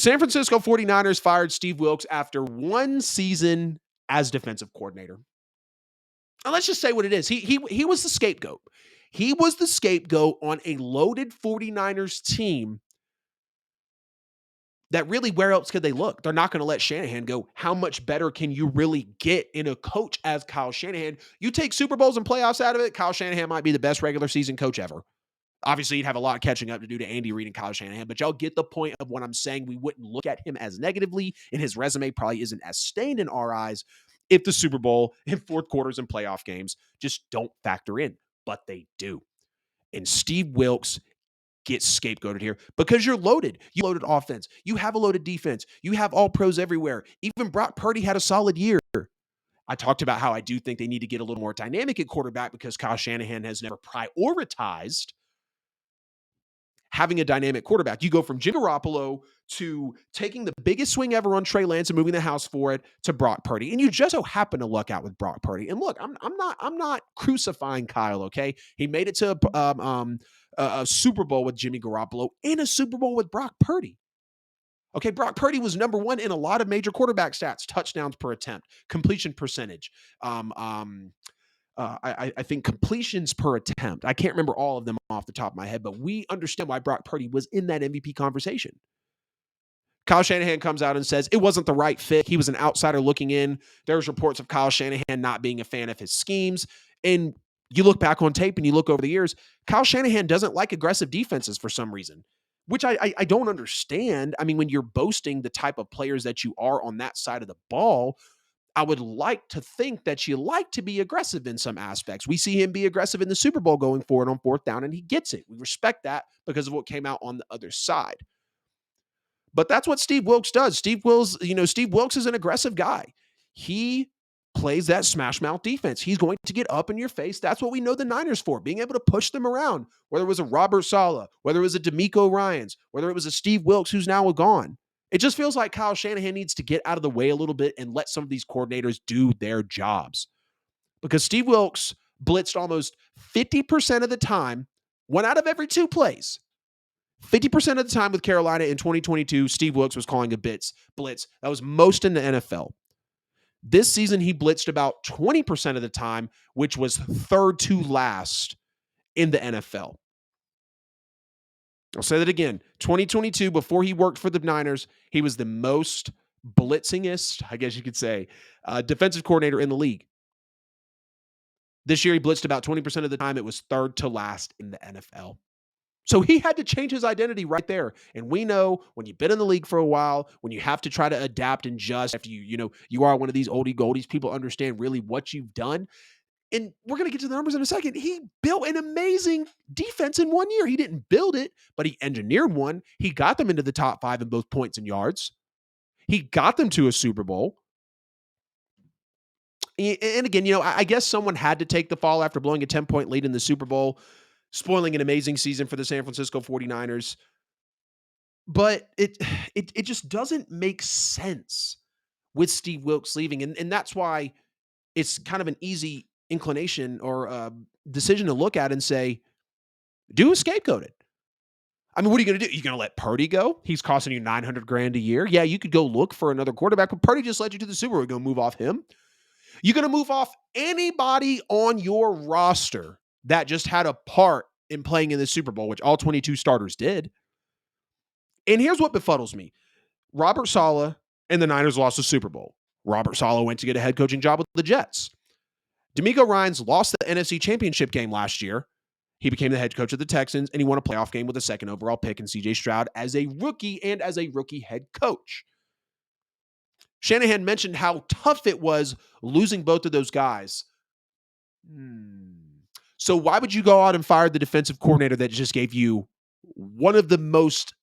San Francisco 49ers fired Steve Wilks after one season as defensive coordinator. And let's just say what it is. He was the scapegoat. He was the scapegoat on a loaded 49ers team that really, where else could they look? They're not going to let Shanahan go. How much better can you really get in a coach as Kyle Shanahan? You take Super Bowls and playoffs out of it, Kyle Shanahan might be the best regular season coach ever. Obviously, you'd have a lot of catching up to do to Andy Reid and Kyle Shanahan, but y'all get the point of what I'm saying. We wouldn't look at him as negatively, and his resume probably isn't as stained in our eyes if the Super Bowl and fourth quarters and playoff games just don't factor in, but they do. And Steve Wilks gets scapegoated here because you're loaded. You loaded offense. You have a loaded defense. You have all pros everywhere. Even Brock Purdy had a solid year. I talked about how I do think they need to get a little more dynamic at quarterback because Kyle Shanahan has never prioritized having a dynamic quarterback. You go from Jimmy Garoppolo to taking the biggest swing ever on Trey Lance and moving the house for it to Brock Purdy. And you just so happen to luck out with Brock Purdy. And look, I'm not crucifying Kyle, okay? He made it to a Super Bowl with Jimmy Garoppolo and a Super Bowl with Brock Purdy. Okay, Brock Purdy was number one in a lot of major quarterback stats: touchdowns per attempt, completion percentage, I think completions per attempt. I can't remember all of them off the top of my head, but we understand why Brock Purdy was in that MVP conversation. Kyle Shanahan comes out and says it wasn't the right fit. He was an outsider looking in. There's reports of Kyle Shanahan not being a fan of his schemes. And you look back on tape and you look over the years, Kyle Shanahan doesn't like aggressive defenses for some reason, which I don't understand. I mean, when you're boasting the type of players that you are on that side of the ball, I would like to think that you like to be aggressive in some aspects. We see him be aggressive in the Super Bowl going forward on fourth down, and he gets it. We respect that because of what came out on the other side. But that's what Steve Wilks does. Steve Wilks is an aggressive guy. He plays that smash mouth defense. He's going to get up in your face. That's what we know the Niners for, being able to push them around, whether it was a Robert Saleh, whether it was a DeMeco Ryans, whether it was a Steve Wilks who's now gone. It just feels like Kyle Shanahan needs to get out of the way a little bit and let some of these coordinators do their jobs. Because Steve Wilks blitzed almost 50% of the time, one out of every two plays. 50% of the time with Carolina in 2022, Steve Wilks was calling a blitz. That was most in the NFL. This season, he blitzed about 20% of the time, which was third to last in the NFL. I'll say that again. 2022, before he worked for the Niners, he was the most blitzingest, I guess you could say, defensive coordinator in the league. This year, he blitzed about 20% of the time. It was third to last in the NFL. So he had to change his identity right there. And we know when you've been in the league for a while, when you have to try to adapt and adjust, after you are one of these oldie goldies, people understand really what you've done. And we're going to get to the numbers in a second. He built an amazing defense in 1 year. He didn't build it, but he engineered one. He got them into the top 5 in both points and yards. He got them to a Super Bowl. And again, I guess someone had to take the fall after blowing a 10-point lead in the Super Bowl, spoiling an amazing season for the San Francisco 49ers. But it just doesn't make sense with Steve Wilks leaving. And that's why it's kind of an easy inclination or decision to look at and say, do a scapegoated. I mean, what are you going to do? You're going to let Purdy go? He's costing you $900,000 a year. Yeah, you could go look for another quarterback, but Purdy just led you to the Super Bowl. You're going to move off him. You're going to move off anybody on your roster that just had a part in playing in the Super Bowl, which all 22 starters did. And here's what befuddles me. Robert Saleh and the Niners lost the Super Bowl. Robert Saleh went to get a head coaching job with the Jets. DeMeco Ryans lost the NFC Championship game last year. He became the head coach of the Texans, and he won a playoff game with a second overall pick in C.J. Stroud as a rookie and as a rookie head coach. Shanahan mentioned how tough it was losing both of those guys. So why would you go out and fire the defensive coordinator that just gave you one of the most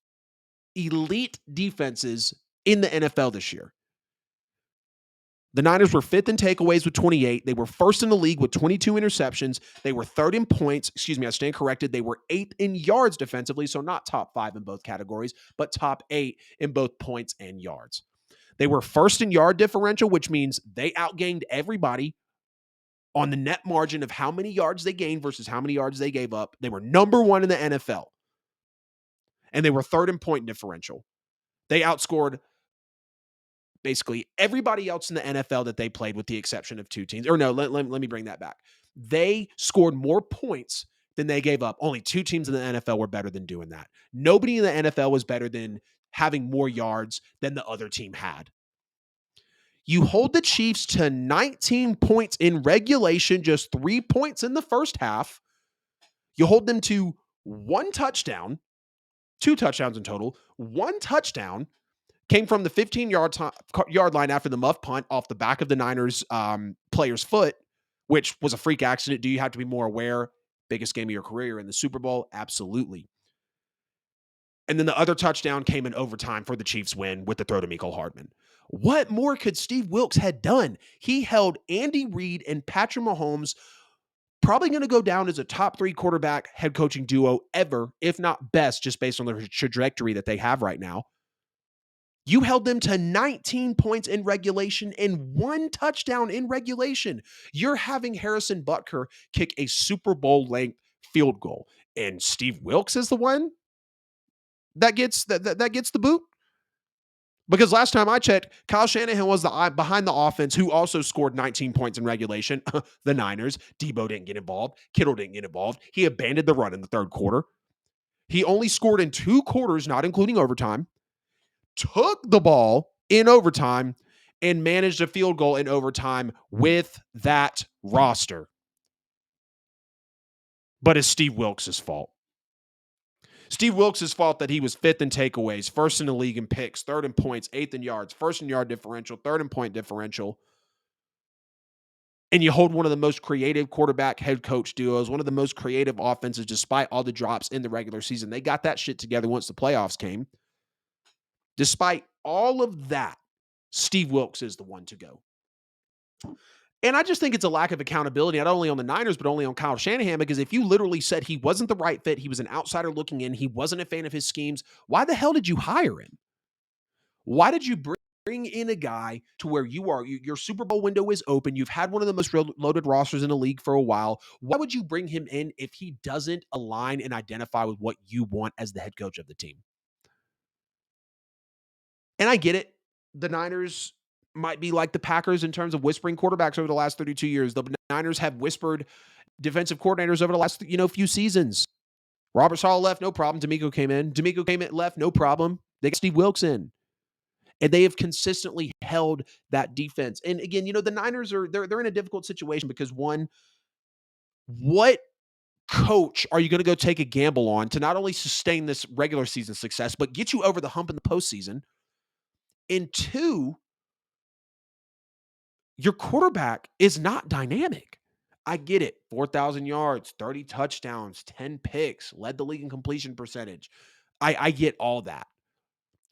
elite defenses in the NFL this year? The Niners were 5th in takeaways with 28. They were 1st in the league with 22 interceptions. They were 3rd in points. Excuse me, I stand corrected. They were 8th in yards defensively, so not top 5 in both categories, but top 8 in both points and yards. They were 1st in yard differential, which means they outgained everybody on the net margin of how many yards they gained versus how many yards they gave up. They were number 1 in the NFL. And they were 3rd in point differential. They outscored basically everybody else in the NFL that they played with the exception of two teams. Or no, let me bring that back. They scored more points than they gave up. Only two teams in the NFL were better than doing that. Nobody in the NFL was better than having more yards than the other team had. You hold the Chiefs to 19 points in regulation, just 3 points in the first half. You hold them to one touchdown, two touchdowns in total. One touchdown came from the 15-yard line after the muff punt off the back of the Niners player's foot, which was a freak accident. Do you have to be more aware? Biggest game of your career in the Super Bowl? Absolutely. And then the other touchdown came in overtime for the Chiefs win with the throw to Mecole Hardman. What more could Steve Wilks had done? He held Andy Reid and Patrick Mahomes, probably going to go down as a top 3 quarterback head coaching duo ever, if not best, just based on the trajectory that they have right now. You held them to 19 points in regulation and one touchdown in regulation. You're having Harrison Butker kick a Super Bowl length field goal, and Steve Wilks is the one that gets the boot. Because last time I checked, Kyle Shanahan was the behind the offense who also scored 19 points in regulation. The Niners. Debo didn't get involved. Kittle didn't get involved. He abandoned the run in the third quarter. He only scored in 2 quarters, not including overtime. Took the ball in overtime and managed a field goal in overtime with that roster. But it's Steve Wilks' fault. Steve Wilks' fault that he was 5th in takeaways, 1st in the league in picks, 3rd in points, 8th in yards, 1st in yard differential, 3rd in point differential. And you hold one of the most creative quarterback head coach duos, one of the most creative offenses, despite all the drops in the regular season. They got that shit together once the playoffs came. Despite all of that, Steve Wilks is the one to go. And I just think it's a lack of accountability, not only on the Niners, but only on Kyle Shanahan, because if you literally said he wasn't the right fit, he was an outsider looking in, he wasn't a fan of his schemes, why the hell did you hire him? Why did you bring in a guy to where your Super Bowl window is open, you've had one of the most loaded rosters in the league for a while, why would you bring him in if he doesn't align and identify with what you want as the head coach of the team? And I get it. The Niners might be like the Packers in terms of whispering quarterbacks over the last 32 years. The Niners have whispered defensive coordinators over the last, few seasons. Robert Saleh left, no problem. D'Amico came in. Left, no problem. They got Steve Wilks in. And they have consistently held that defense. And again, the Niners they're in a difficult situation because one, what coach are you going to go take a gamble on to not only sustain this regular season success, but get you over the hump in the postseason? And two, your quarterback is not dynamic. I get it. 4,000 yards, 30 touchdowns, 10 picks, led the league in completion percentage. I get all that.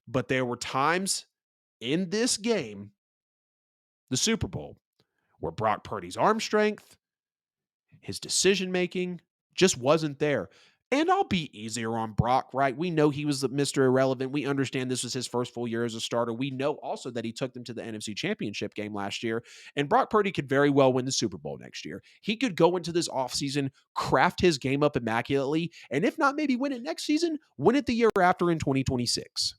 But there were times in this game, the Super Bowl, where Brock Purdy's arm strength, his decision-making just wasn't there. And I'll be easier on Brock, right? We know he was Mr. Irrelevant. We understand this was his first full year as a starter. We know also that he took them to the NFC Championship game last year. And Brock Purdy could very well win the Super Bowl next year. He could go into this offseason, craft his game up immaculately, and if not, maybe win it next season, win it the year after in 2026.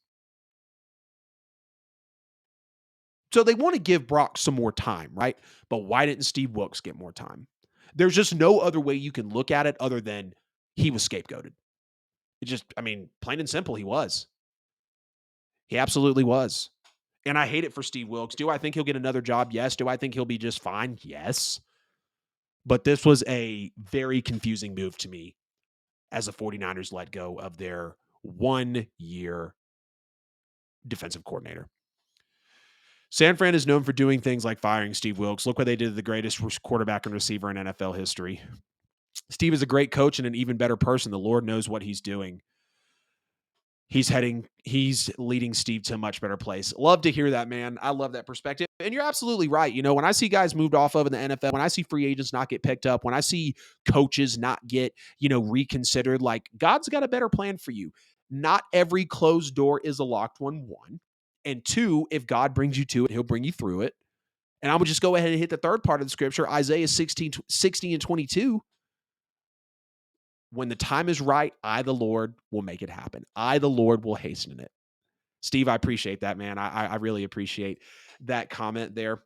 So they want to give Brock some more time, right? But why didn't Steve Wilks get more time? There's just no other way you can look at it other than he was scapegoated. Plain and simple, he was. He absolutely was. And I hate it for Steve Wilks. Do I think he'll get another job? Yes. Do I think he'll be just fine? Yes. But this was a very confusing move to me as the 49ers let go of their 1-year defensive coordinator. San Fran is known for doing things like firing Steve Wilks. Look what they did to the greatest quarterback and receiver in NFL history. Steve is a great coach and an even better person. The Lord knows what he's doing. He's leading Steve to a much better place. Love to hear that, man. I love that perspective. And you're absolutely right. When I see guys moved off of in the NFL, when I see free agents not get picked up, when I see coaches not get, reconsidered, like God's got a better plan for you. Not every closed door is a locked one. And two, if God brings you to it, he'll bring you through it. And I would just go ahead and hit the third part of the scripture, Isaiah 16 and 22. When the time is right, I, the Lord, will make it happen. I, the Lord, will hasten it. Steve, I appreciate that, man. I really appreciate that comment there.